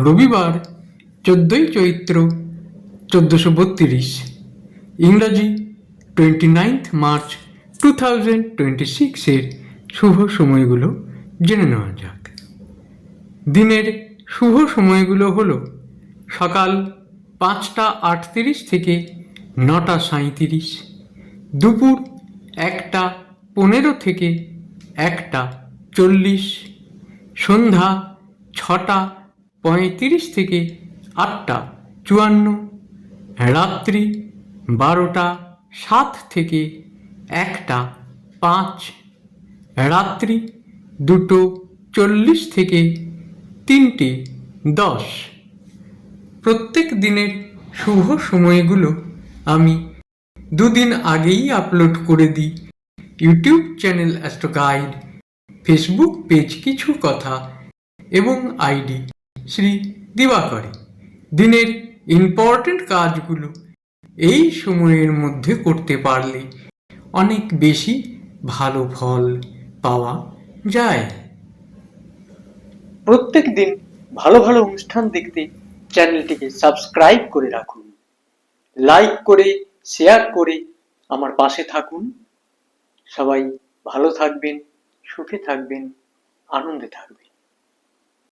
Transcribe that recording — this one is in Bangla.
রবিবার 14 চৈত্র 1432, ইংরাজি 29 মার্চ 2026 শুভ সময়গুলো জেনে নেওয়া যাক। দিনের শুভ সময়গুলো হলো সকাল 5টা 38 থেকে 9টা 37, দুপুর 1টা 15 থেকে 1টা 40, সন্ধ্যা 6টা 35 থেকে 8টা 54, রাত্রি 12টা 7 থেকে 1টা 5, রাত্রি 2টো 40 থেকে 3টে 10। প্রত্যেক দিনের শুভ সময়গুলো আমি দুদিন আগেই আপলোড করে দিই YouTube channel astro guide, Facebook page কিছু কথা এবং আইডি শ্রী দিবাকরী। দিনের ইম্পর্টেন্ট কাজগুলো এই সময়ের মধ্যে করতে পারলে অনেক বেশি ভালো ফল পাওয়া যায়। প্রত্যেক দিন ভালো ভালো অনুষ্ঠান দেখতে চ্যানেলটিকে সাবস্ক্রাইব করে রাখুন, লাইক করে শেয়ার করে আমার পাশে থাকুন। সবাই ভালো থাকবেন, সুখে থাকবেন, আনন্দে থাকবেন।